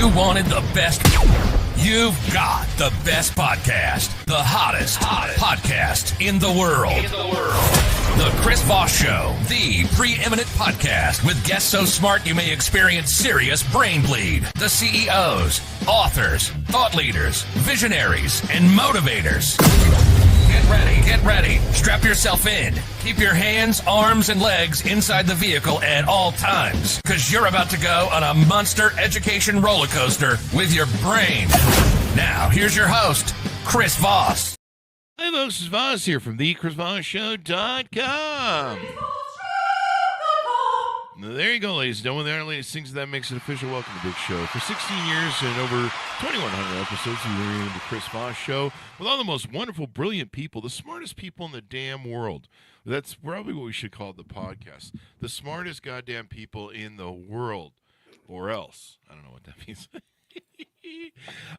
You wanted the best. You've got the best podcast. The hottest podcast in the world. The Chris Voss Show, the preeminent podcast with guests so smart you may experience serious brain bleed. The CEOs, authors, thought leaders, visionaries, and motivators. Get ready. Strap yourself in. Keep your hands, arms, and legs inside the vehicle at all times, because you're about to go on a monster education roller coaster with your brain. Now, here's your host, Chris Voss. Hi, folks. It's Voss here from thechrisvossshow.com. There you go, ladies and gentlemen. There are latest things that makes it official. Welcome to the big show. For 16 years and over 2,100 episodes, we're in the Chris Voss Show with all the most wonderful, brilliant people, the smartest people in the damn world. That's probably what we should call the podcast. The smartest goddamn people in the world. Or else. I don't know what that means.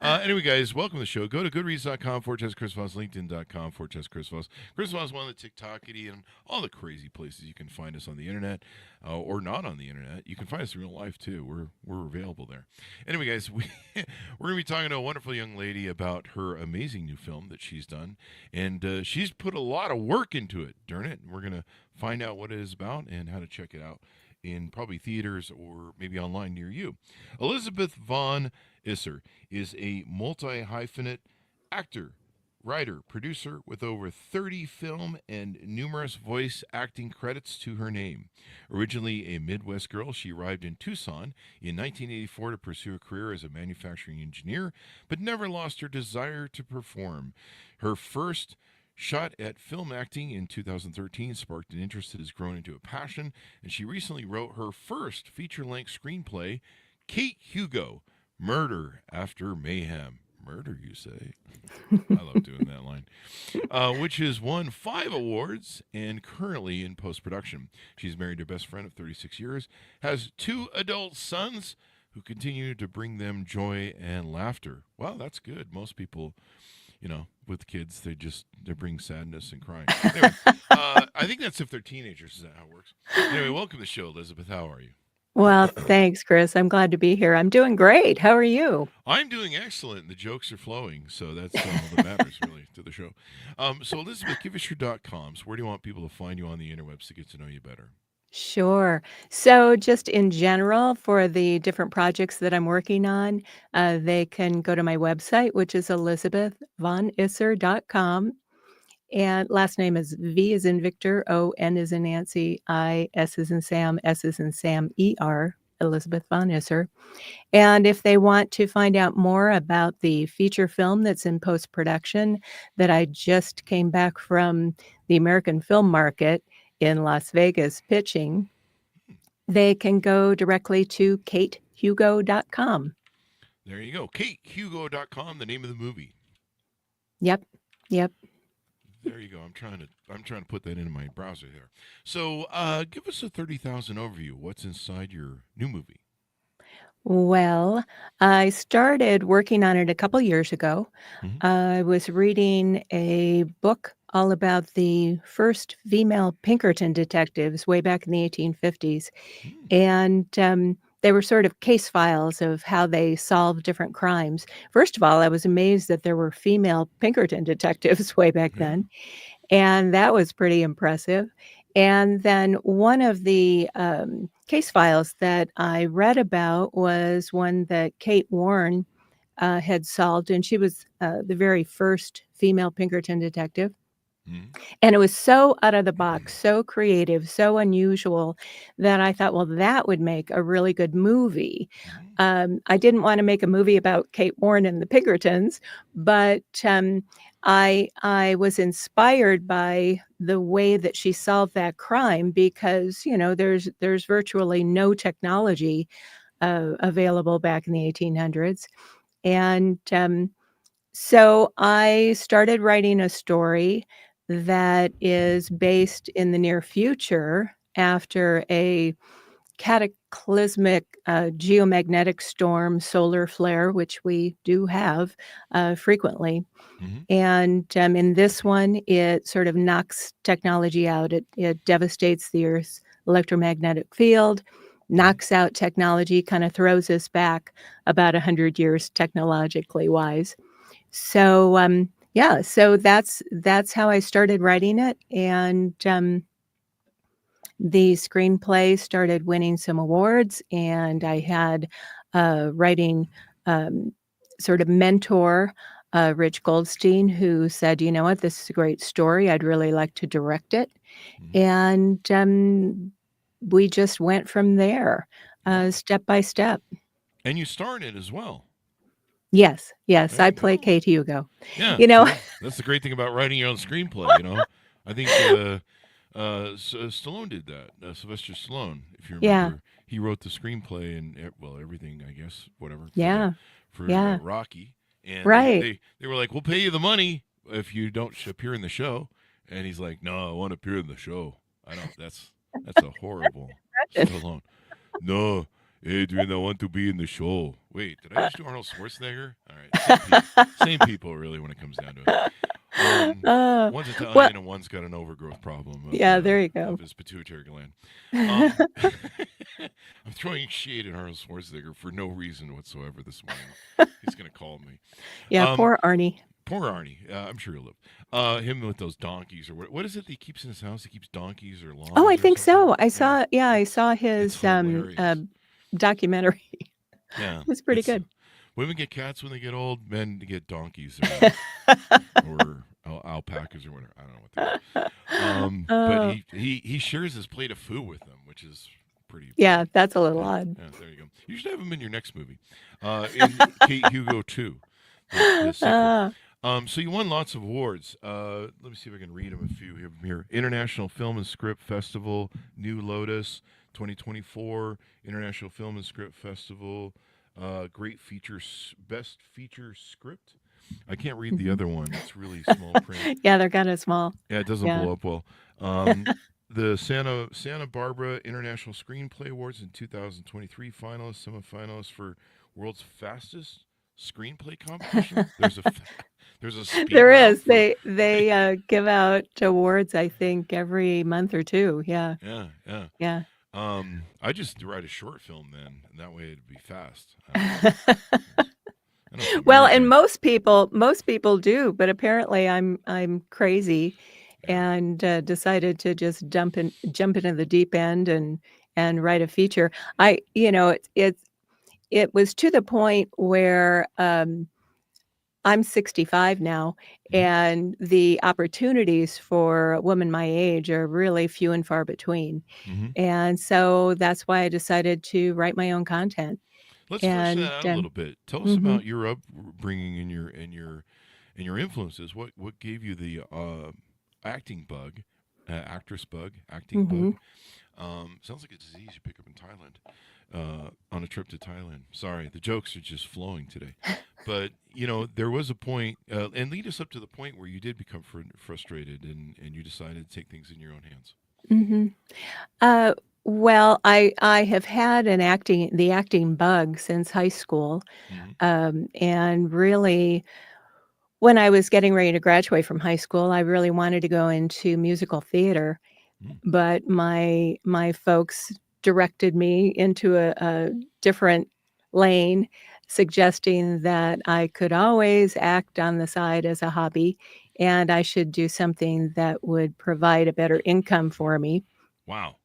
Anyway, guys, welcome to the show. Go to goodreads.com/Chris Voss, LinkedIn.com/Chris Voss. Chris Voss, one of the TikTokity and all the crazy places you can find us on the internet, or not on the internet. You can find us in real life too. We're available there. Anyway, guys, we're going to be talking to a wonderful young lady about her amazing new film that she's done, and she's put a lot of work into it. Darn it! We're going to find out what it is about and how to check it out in probably theaters or maybe online near you. Elizabeth Von Isser is a multi-hyphenate actor, writer, producer with over 30 film and numerous voice acting credits to her name. Originally a Midwest girl, she arrived in Tucson in 1984 to pursue a career as a manufacturing engineer, but never lost her desire to perform. Her first shot at film acting in 2013 sparked an interest that has grown into a passion, and she recently wrote her first feature-length screenplay, Kate Hugo, Murder After Mayhem. Murder, you say? I love doing that line. Which has won 5 awards and currently in post-production. She's married to her best friend of 36 years, has 2 adult sons who continue to bring them joy and laughter. Wow, that's good. Most people, with kids, they bring sadness and crying. Anyway, I think that's if they're teenagers. Is that how it works? Anyway, welcome to the show, Elizabeth. How are you? Well, thanks, Chris. I'm glad to be here. I'm doing great. How are you? I'm doing excellent. The jokes are flowing, so that's all that matters, really, to the show. So, Elizabeth, give us your .coms. Where do you want people to find you on the interwebs to get to know you better? Sure. So just in general, for the different projects that I'm working on, they can go to my website, which is elizabethvonisser.com. And last name is V as in Victor, O, N as in Nancy, I, S as in Sam, S as in Sam, E-R, Elizabeth Von Isser. And if they want to find out more about the feature film that's in post-production that I just came back from the American film market in Las Vegas pitching, they can go directly to katehugo.com. There you go. katehugo.com, the name of the movie. Yep. There you go. I'm trying to put that into my browser there. So, give us a 30,000 overview. What's inside your new movie? Well, I started working on it a couple years ago. Mm-hmm. I was reading a book all about the first female Pinkerton detectives way back in the 1850s. And they were sort of case files of how they solved different crimes. First of all, I was amazed that there were female Pinkerton detectives way back then. And that was pretty impressive. And then one of the case files that I read about was one that Kate Warren had solved. And she was the very first female Pinkerton detective. And it was so out of the box, so creative, so unusual that I thought, well, that would make a really good movie. I didn't want to make a movie about Kate Warren and the Pinkertons, but I was inspired by the way that she solved that crime because, there's virtually no technology available back in the 1800s. And so I started writing a story that is based in the near future after a cataclysmic geomagnetic storm, solar flare, which we do have frequently. And in this one, it sort of knocks technology out. It devastates the Earth's electromagnetic field. knocks out technology, kind of throws us back about 100 years technologically wise. So yeah, so that's how I started writing it, and the screenplay started winning some awards, and I had a writing um, sort of mentor, Rich Goldstein, who said, "You know what? This is a great story. I'd really like to direct it." Mhm. And we just went from there, Wow. step by step. And you starred in it as well. Yes, yes, There I you play go. Kate Hugo. Yeah. You know, See, that's the great thing about writing your own screenplay. I think Stallone did that. Sylvester Stallone, if you yeah, remember, he wrote the screenplay and well, everything, I guess, whatever yeah, for yeah, Rocky. And right. they were like, "We'll pay you the money if you don't appear in the show." And he's like, "No, I want to appear in the show. I don't. That's a horrible Stallone. No, Adrian, I want to be in the show. Wait, did I just do Arnold Schwarzenegger? All right, same people, really, when it comes down to it. Uh, One's what? Italian and one's got an overgrowth problem Yeah, there you of go. his pituitary gland. Um, I'm throwing shade at Arnold Schwarzenegger for no reason whatsoever this morning. He's gonna call me. Yeah, Um, poor Arnie. Poor Arnie. I'm sure he'll live. Him with those donkeys or what is it that he keeps in his house? He keeps donkeys or Oh, I llamas or think something. so. I Yeah, saw, yeah, I saw it's his hilarious. documentary. Yeah, It's pretty it's good. women get cats when they get old. Men get donkeys or alpacas or whatever. I don't know what they are. But Oh, he shares his plate of food with them, which is yeah, pretty. that's a little Yeah, odd. yeah. There you go. You should have him in your next movie, in Kate Hugo 2, the sequel. Uh, So you won lots of awards. Let me see if I can read them. A few here. International Film and Script Festival, New Lotus, 2024. International Film and Script Festival, Great Feature, Best Feature Script. I can't read the mhm. other one. It's really small print. Yeah, they're kind of small. Yeah, it doesn't Yeah. blow up well. Um, the Santa Barbara International Screenplay Awards in 2023 finalists, semifinalists for World's Fastest Screenplay Competition. There's a speed There round is. for They give out awards, I think, every month or two. Yeah. yeah, yeah. Yeah. I just write a short film then, and that way it'd be fast. I know some Well, and American. most people do, but apparently I'm crazy Yeah. and decided to just jump into the deep end and write a feature. It was to the point where I'm 65 now, Hmm. and the opportunities for a woman my age are really few and far between. Hmm. And so that's why I decided to write my own content. Let's flesh that And out a little bit. Tell us mhm, about your upbringing and your influences. What gave you the acting bug, actress bug, acting mhm. bug? Sounds like a disease you pick up in Thailand on a trip to Thailand. Sorry, the jokes are just flowing today. But there was a point, and lead us up to the point where you did become frustrated and you decided to take things in your own hands. Mhm. Uh, well, I have had the acting bug since high school, Hmm. and really, when I was getting ready to graduate from high school, I really wanted to go into musical theater, Mm. but my folks directed me into a different lane, suggesting that I could always act on the side as a hobby, and I should do something that would provide a better income for me. Wow.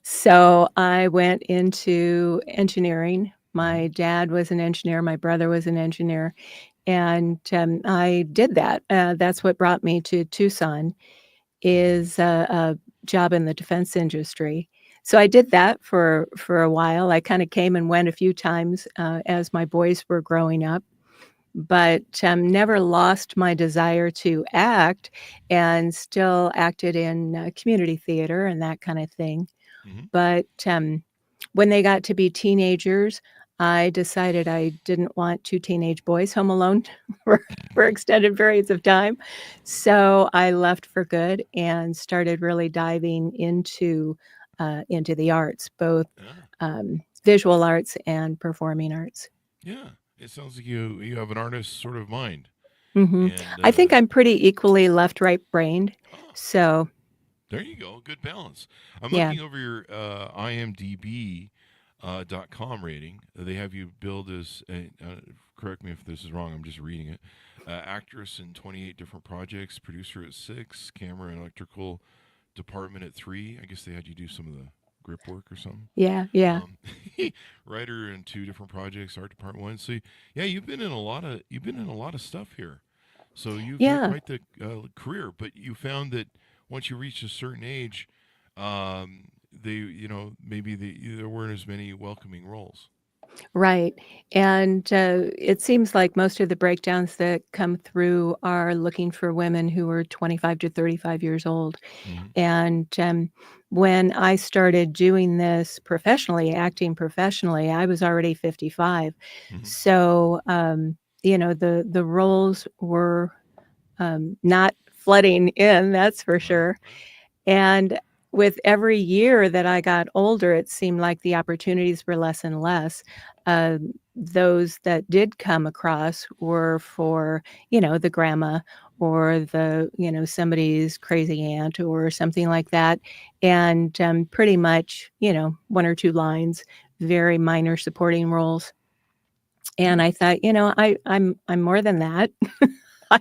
So I went into engineering. Hmm. My dad was an engineer, my brother was an engineer, and I did that. That's what brought me to Tucson Hmm. is a job in the defense industry. So I did that for a while. I kind of came and went a few times as my boys were growing up, but never lost my desire to act, and still acted in community theater and that kind of thing. Hmm. But, when they got to be teenagers, I decided I didn't want 2 teenage boys home alone for extended periods of time. So, I left for good and started really diving into the arts, both, Yeah. visual arts and performing arts. Yeah. It sounds like you have an artist sort of mind. Mhm. And I think I'm pretty equally left, right brained. oh, So, there you go. Good balance. I'm yeah. looking over your IMDb. .com rating. They have you billed as, correct me if this is wrong, I'm just reading it, actress in 28 different projects, producer at 6, camera and electrical department at 3. I guess they had you do some of the grip work or something. Yeah, yeah. Um, writer in 2 different projects, art department 1. So yeah, you've been in a lot of stuff here. So you've had Yeah. quite the career, but you found that once you reached a certain age, maybe there weren't as many welcoming roles. Right. And it seems like most of the breakdowns that come through are looking for women who are 25 to 35 years old. Mm-hmm. And when I started doing this professionally, acting professionally, I was already 55. Mm-hmm. So, the roles were not flooding in, that's for Right, sure. right. And with every year that I got older, it seemed like the opportunities were less and less. Those that did come across were for, the grandma or somebody's crazy aunt or something like that. And pretty much, 1 or 2 lines, very minor supporting roles. Hmm. And I thought, I'm more than that. I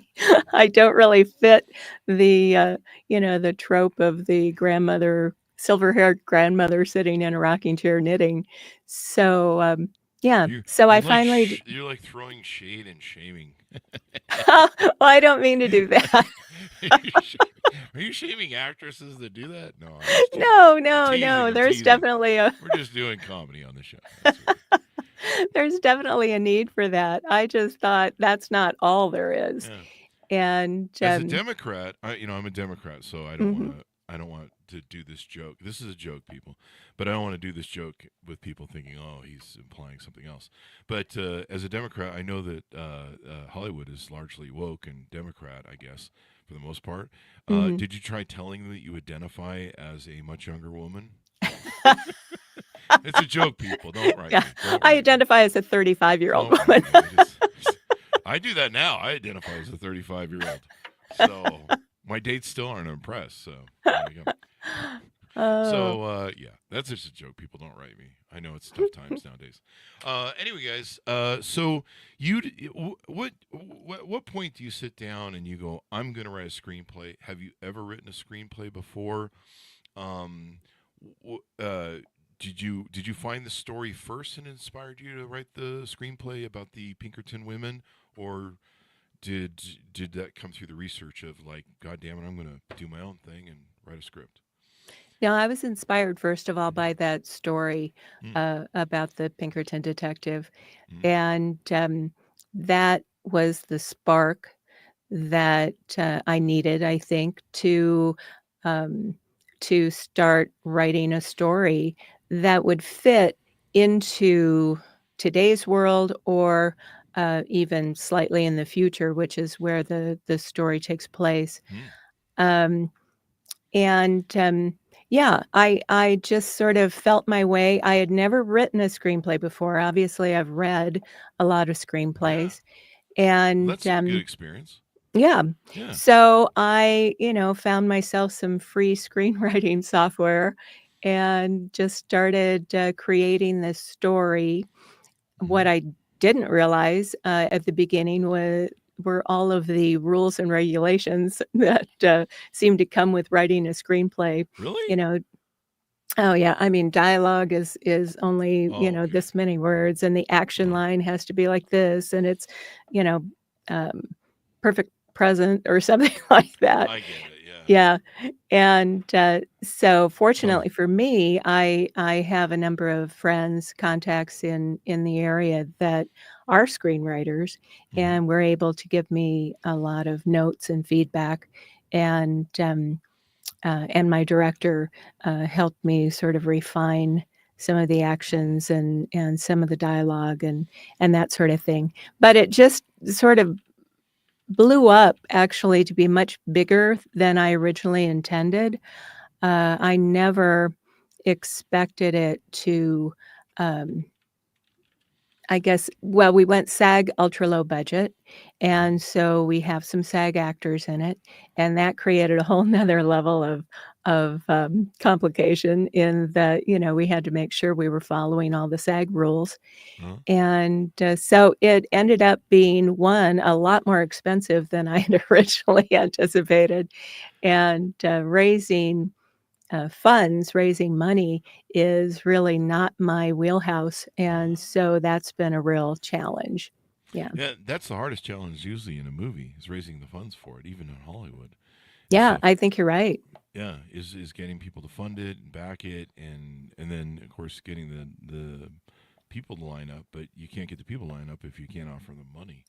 I don't really fit the trope of the grandmother, silver-haired grandmother sitting in a rocking chair knitting. So, yeah, You so I you like finally d you're like throwing shade and shaming. well, I don't mean to do that. Are you are you shaming actresses that do that? No, I'm just teasing. No, I'm no, teasing. no, I'm there's teasing. definitely a We're just doing comedy on the show. That's right. there's definitely a need for that. I just thought that's not all there is. Yeah. And, As a Democrat, I'm a Democrat, so mhm, I don't want to do this joke. This is a joke, people, but I don't want to do this joke with people thinking, oh, he's implying something else. But as a Democrat, I know that Hollywood is largely woke and Democrat, I guess, for the most part. mhm. Did you try telling them that you identify as a much younger woman? It's a joke, people. Don't write Yeah, me. Don't I write me. identify as a 35-year-old Don't write woman. me. I do that now. I identify as a 35-year-old. So my dates still aren't impressed. So there you go. Oh. So yeah, that's just a joke. People don't write me. I know it's tough times nowadays. Anyway, guys. So what point do you sit down and you go, I'm going to write a screenplay? Have you ever written a screenplay before? Um, w- uh, did you find the story first and inspired you to write the screenplay about the Pinkerton women, or did that come through the research of like, God damn it, I'm going to do my own thing and write a script? No, I was inspired, first of all, by that story, Mm, about the Pinkerton detective, mm, and, that was the spark that, I needed, I think, um, to start writing a story that would fit into today's world or, even slightly in the future, which is where the story takes place. mm. Um and, yeah, I just sort of felt my way. I had never written a screenplay before. Obviously, I've read a lot of Yeah. screenplays, Well, and, that's a good experience. yeah. Yeah. So I, found myself some free screenwriting software and just started, creating this story. Hmm. What I didn't realize, at the beginning were all of the rules and regulations that, seem to come with writing a screenplay, you Really? know Oh, yeah, I mean, dialogue is only, Oh, okay. this many words, and the action Right. line has to be like this, and it's, you know, um, perfect present or something like that. I get it. Yeah. Yeah, and, so So. fortunately for me, I have a number of friends, contacts in the area that are screenwriters, Hmm. and were able to give me a lot of notes and feedback, and my director, helped me sort of refine some of the actions and some of the dialogue and that sort of thing. But it just sort of blew up actually to be much bigger than I originally intended. I never expected it to, um, I guess well, we went SAG ultra low budget, Hmm. and so we have some SAG actors in it, and that created a whole 'nother level of, of complication in that, we had to make sure we were following all the SAG rules. Uh-huh. And so it ended up being, one, a lot more expensive than I had originally anticipated. And raising money is really not my wheelhouse. And so that's been a real challenge. Yeah. Yeah, that's the hardest challenge usually in a movie is raising the funds for it, even in Hollywood. Is Yeah, to I think you're right. yeah, is getting people to fund it and back it, and then of course getting the people to line up. But you can't get the people to line up if you can't offer them money.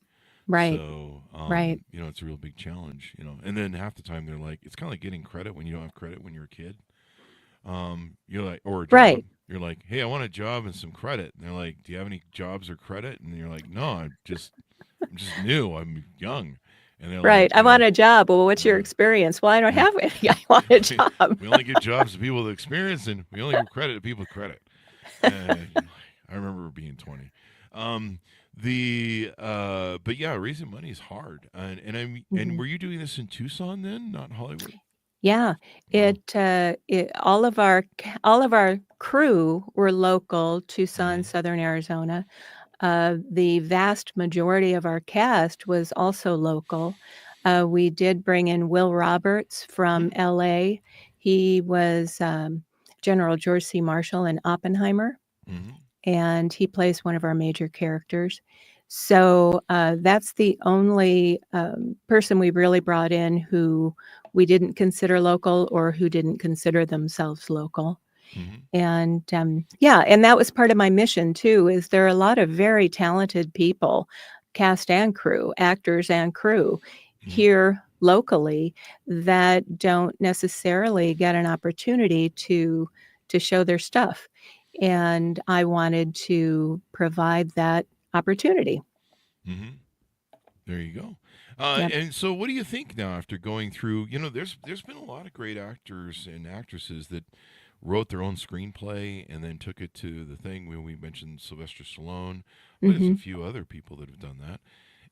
Right. So Right. it's a real big challenge. And then half the time they're like, it's kind of like getting credit when you don't have credit when you're a kid. You're like, or a job. Right. You're like, hey, I want a job and some credit. And they're like, do you have any jobs or credit? And you're like, no, I'm just new. I'm young. And they're like, Right. I want a job. Well, what's your uh, experience? Well, I don't we, have any. I want a we job. we only give jobs to people with experience, and we only give credit to people with credit. I remember being 20. But yeah, raising money is hard. And Mhm. were you doing this in Tucson then, not Hollywood? Yeah, Wow. all of our crew were local, Tucson, Hmm. Southern Arizona. The vast majority of our cast was also local. We did bring in Will Roberts from LA. He was General George C. Marshall in Oppenheimer, Hmm. and he plays one of our major characters. So that's the only person we really brought in who we didn't consider local or who didn't consider themselves local. Hmm. And yeah, and that was part of my mission too, is there are a lot of very talented people, cast and crew, actors and crew Hmm. here locally that don't necessarily get an opportunity to show their stuff. And I wanted to provide that opportunity. Hmm. There you go. Yep. And so, what do you think now after going through? There's been a lot of great actors and actresses that wrote their own screenplay and then took it to the thing. When we mentioned Sylvester Stallone, but there's a Mhm. few other people that have done that,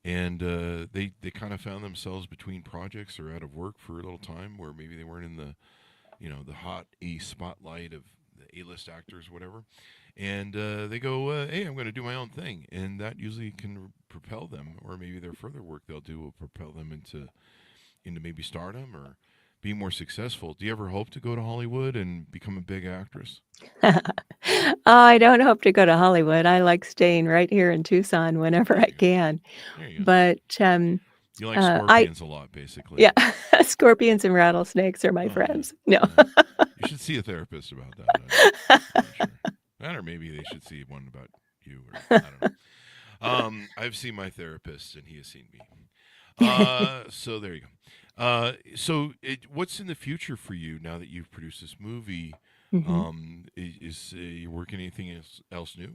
and they kind of found themselves between projects or out of work for a little time, where maybe they weren't in the hot A spotlight of the A-list actors, whatever. And they go, "Hey, I'm going to do my own thing," and that usually can propel them, or maybe their further work they'll do will propel them into maybe stardom or being more successful. Do you ever hope to go to Hollywood and become a big actress? Oh, I don't hope to go to Hollywood. I like staying right here in Tucson whenever There I you go. can. There you go. But You like I scorpions a lot, basically. yeah, scorpions and rattlesnakes are my Oh yeah, friends. No. yeah. You should see a therapist about that. I'm sure. That, or maybe they should see one about you, or I don't know. I've seen my therapist, and he has seen me. So there you go. What's in the future for you now that you've produced this movie? Mhm. Is you working anything else new?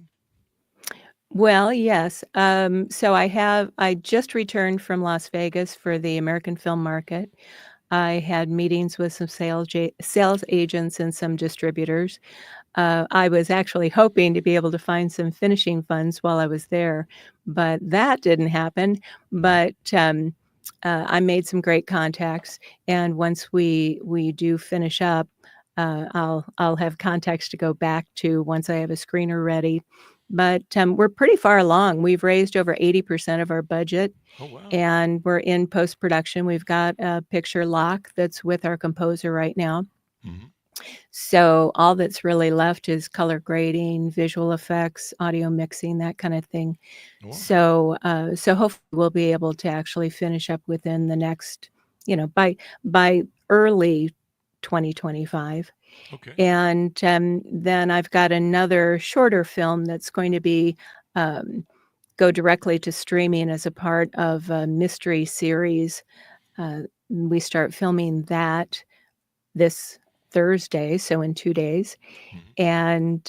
Well, yes. So I just returned from Las Vegas for the American Film Market. I had meetings with some sales agents and some distributors. I was actually hoping to be able to find some finishing funds while I was there, but that didn't happen. Hmm. But I made some great contacts, and once we do finish up, I'll have contacts to go back to once I have a screener ready. But we're pretty far along. We've raised over 80% of our budget, Oh wow. and we're in post production. We've got a picture lock that's with our composer right now. Hmm. So all that's really left is color grading, visual effects, audio mixing, that kind of thing. Wow. So hopefully we'll be able to actually finish up within the next, by early 2025. Okay. And then I've got another shorter film that's going to be um, go directly to streaming as a part of a mystery series. We start filming that this Thursday, so in 2 days. Hmm. And,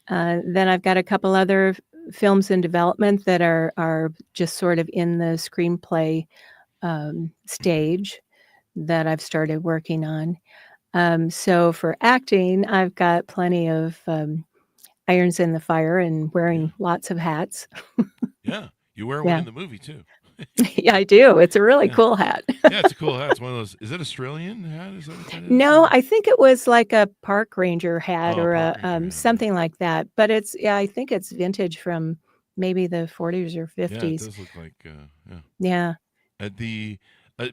then I've got a couple other films in development that are just sort of in the screenplay, stage that I've started working on. So for acting, I've got plenty of, irons in the fire and Yeah. wearing lots of hats. Yeah. You wear one Yeah. in the movie too. Yeah, I do. It's a really Yeah. cool hat. Yeah, it's a cool hat. It's one of those. Is that Australian hat? Is that what that is? No, I think it was like a park ranger hat Oh, or park a ranger hat. Yeah. something like that. But it's yeah, I think it's vintage from maybe the 40s or Yeah, it 50s. does look like. Yeah. Yeah. The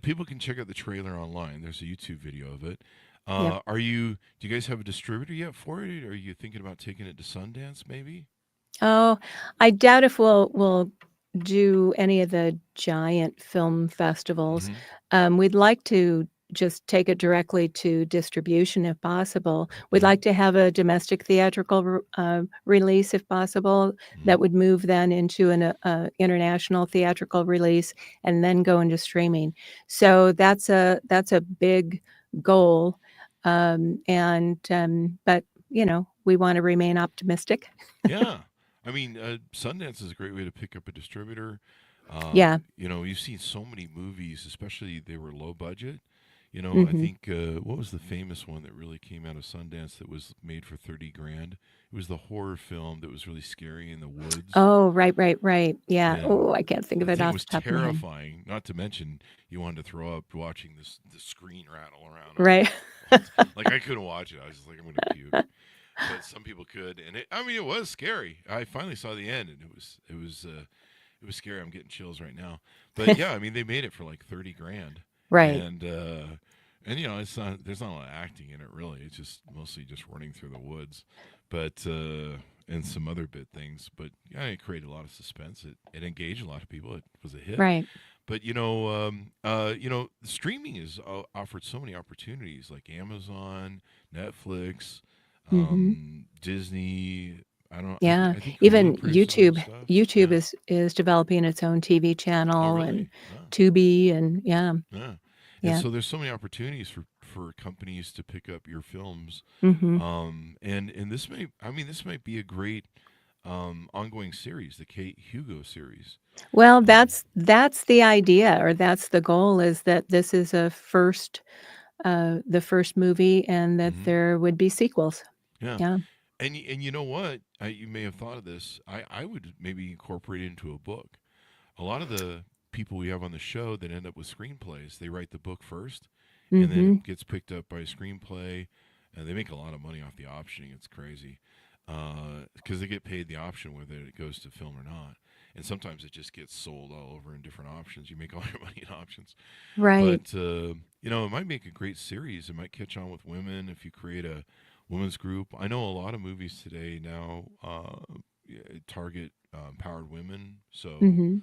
people can check out the trailer online. There's a YouTube video of it. Yep. Are you? Do you guys have a distributor yet for it? Are you thinking about taking it to Sundance? Maybe. Oh, I doubt if we'll do any of the giant film festivals. Mm-hmm. We'd like to just take it directly to distribution if possible. We'd Mm-hmm. like to have a domestic theatrical release if possible Mm-hmm. that would move then into an international theatrical release and then go into streaming. So that's a big goal. But we want to remain optimistic. Yeah. I mean, Sundance is a great way to pick up a distributor. Yeah. You've seen so many movies, especially they were low budget. I Hmm. think what was the famous one that really came out of Sundance that was made for 30 grand? It was the horror film that was really scary in the woods, Oh, right, right, right. Yeah. and Oh, I can't think the of it thing off was the top of my head. terrifying. Not to mention, you wanted to throw up watching the screen rattle around. I was Right. like, what? Like I couldn't watch it. I was just like, I'm gonna puke. But some people could, and it was scary. I finally saw the end, and it was scary. I'm getting chills right now. But yeah, I mean, they made it for like 30 grand, Right. and it's not there's not a lot of acting in it really. It's just mostly just running through the woods, but and some other bit things. But yeah, it created a lot of suspense. It engaged a lot of people. It was a hit. Right. But streaming has offered so many opportunities, like Amazon, Netflix, Hmm. Disney. I don't. Yeah. I think Hulu Even produces some YouTube. stuff. YouTube Yeah. is developing its own TV Oh, channel and really? Tubi and yeah. Yeah. And Yeah. so there's so many opportunities for companies to pick up your films. Hmm. And this might be a great ongoing series, the Kate Hugo series. Well, Um, that's the idea, or that's the goal, is that this is the first movie, and that mhm. there would be sequels. Yeah. Yeah. And you know what? You may have thought of this. I would maybe incorporate it into a book. A lot of the people we have on the show that end up with screenplays, they write the book first, and then Hmm. it gets picked up by a screenplay, and they make a lot of money off the optioning. It's crazy because they get paid the option whether it goes to film or not. And sometimes it just gets sold all over in different options. You make all your money in options. Right. But it might make a great series. It might catch on with women if you create a women's group. I know a lot of movies today now target empowered women. So Hmm.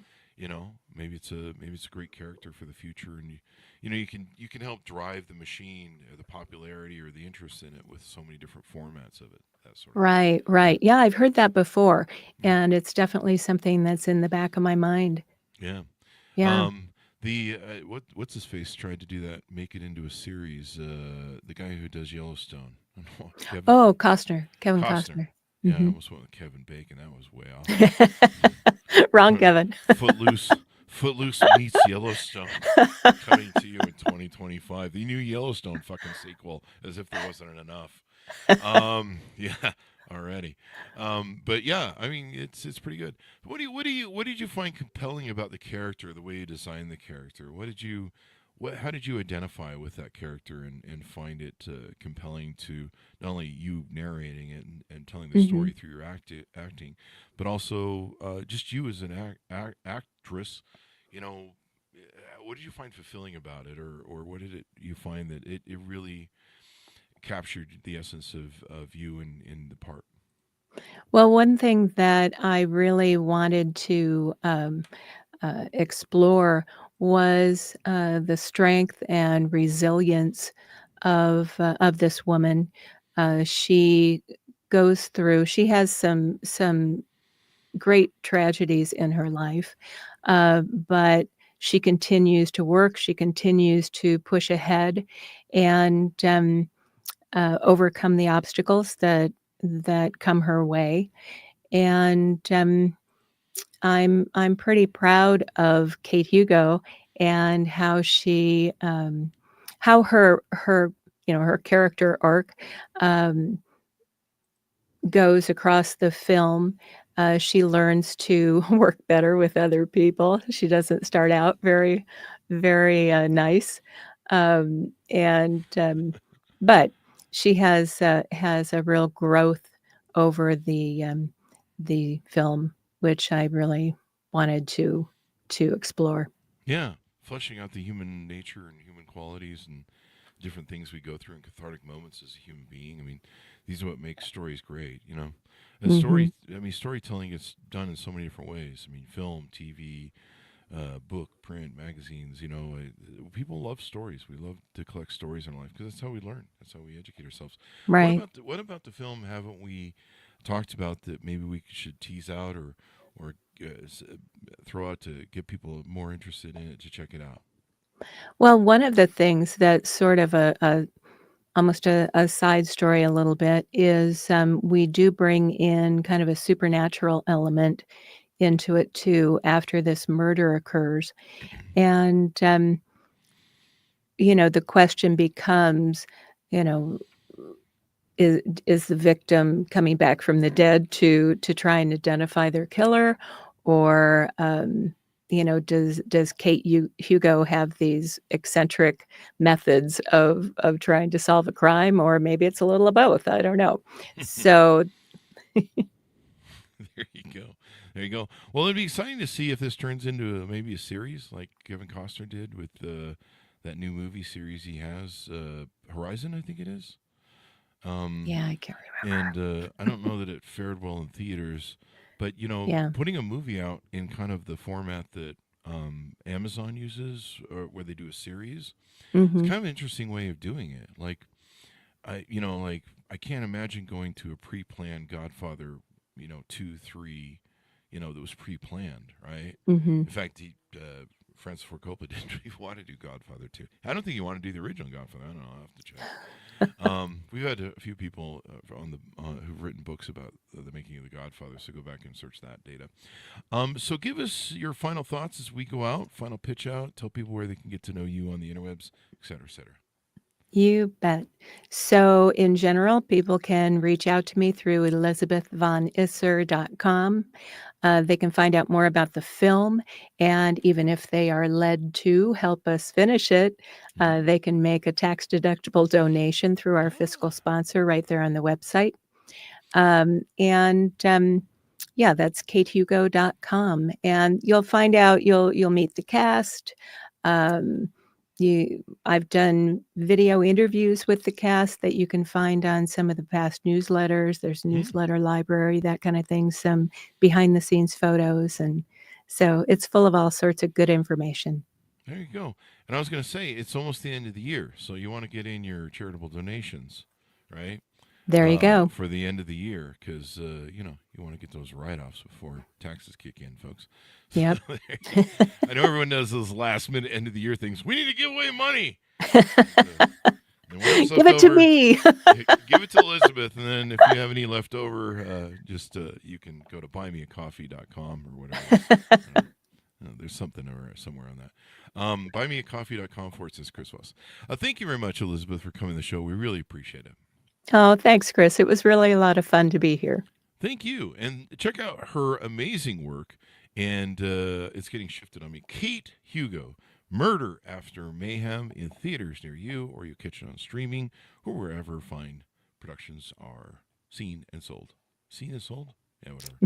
maybe it's a great character for the future, and you can help drive the machine, the popularity or the interest in it with so many different formats of it. That sort of thing. Right, right. Yeah, I've heard that before, Yeah. and it's definitely something that's in the back of my mind. Yeah. Yeah. The what's his face tried to do that, make it into a series. The guy who does Yellowstone, Kevin Oh, Kevin Costner. Costner. Yeah, I Mhm. almost went with Kevin Bacon. That was way off. Wrong, Kevin. Footloose, Footloose meets Yellowstone, coming to you in 2025. The new Yellowstone fucking sequel, as if there wasn't enough. Yeah, already. But yeah, I mean, it's pretty good. What did you find compelling about the character, the way you designed the character? How did you identify with that character and find it compelling to not only you narrating it and telling the Mhm. story through your acting, but also just you as an actress? You know, what did you find fulfilling about it, or what did you find that it really captured the essence of you in the part? Well, one thing that I really wanted to explore was the strength and resilience of this woman. She she has some great tragedies in her life, but she continues to work. She continues to push ahead and overcome the obstacles that come her way. And I'm pretty proud of Kate Hugo and how her her character arc um, goes across the film. She learns to work better with other people. She doesn't start out very, very nice, and but she has a real growth over the film, which I really wanted to explore. Yeah, fleshing out the human nature and human qualities and different things we go through in cathartic moments as a human being. I mean, these are what makes stories great, you know. A Hmm. storytelling is done in so many different ways. I mean, film, TV, book, print, magazines. You know, people love stories. We love to collect stories in our life because that's how we learn. That's how we educate ourselves. Right. What about the film? Haven't we talked about that? Maybe we should tease out or throw out to get people more interested in it to check it out. Well, one of the things that's sort of a almost a side story a little bit is we do bring in kind of a supernatural element into it too after this murder occurs. And, the question becomes, you know, is the victim coming back from the dead to try and identify their killer, or does Kate Hugo have these eccentric methods of trying to solve a crime, or maybe it's a little of both. I don't know. So There you go. There you go. Well, it'd be exciting to see if this turns into maybe a series like Kevin Costner did with that new movie series he has, Horizon, I think it is. Um, yeah, I can't and remember. I don't know that it fared well in theaters, but Yeah. putting a movie out in kind of the format that Amazon uses, or where they do a series, it's Hmm. kind of an interesting way of doing it. Like I can't imagine going to a pre-planned Godfather, 2, 3, that was pre-planned, right? Hmm. In fact, Francis Ford Coppola didn't really want to do Godfather 2. I don't think he wanted to do the original Godfather. I don't know. I'll have to check. We've had a few people on the who've written books about the making of the Godfather, so go back and search that data. So give us your final thoughts as we go out, final pitch out, tell people where they can get to know you on the interwebs, et cetera, et cetera. You bet. So, in general, people can reach out to me through elizabethvonisser.com. They can find out more about the film, and even if they are led to help us finish it, Mm. they can make a tax-deductible donation through our fiscal Ah, sponsor right there on the website. And yeah, that's katehugo.com, and you'll find out you'll meet the cast. Um, I've done video interviews with the cast that you can find on some of the past newsletters. There's a mm, newsletter library, that kind of thing, some behind the scenes photos, and so it's full of all sorts of good information. there you go. And I was going to say, it's almost the end of the year, so you want to get in your charitable donations, right? There you go. For the end of the year, because you want to get those write-offs before taxes kick in, folks. So Yep. there you go. I know everyone does those last-minute end of the year things. We need to give away money, and, whatever's Give left it to over, me. give it to Elizabeth. And then if you have any left over, just you can go to buymeacoffee.com or whatever it is. There's something somewhere on that. Buymeacoffee.com forward says Chris Voss. Thank you very much, Elizabeth, for coming to the show. We really appreciate it. Oh, thanks, Chris. It was really a lot of fun to be here. Thank you. And check out her amazing work. And it's getting shifted on me. Kate Hugo, Murder After Mayhem, in theaters near you, or you catch it on streaming, or wherever fine productions are seen and sold. Seen and sold? Yeah, whatever.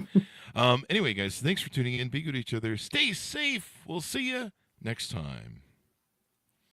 Anyway, guys, thanks for tuning in. Be good to each other. Stay safe. We'll see you next time.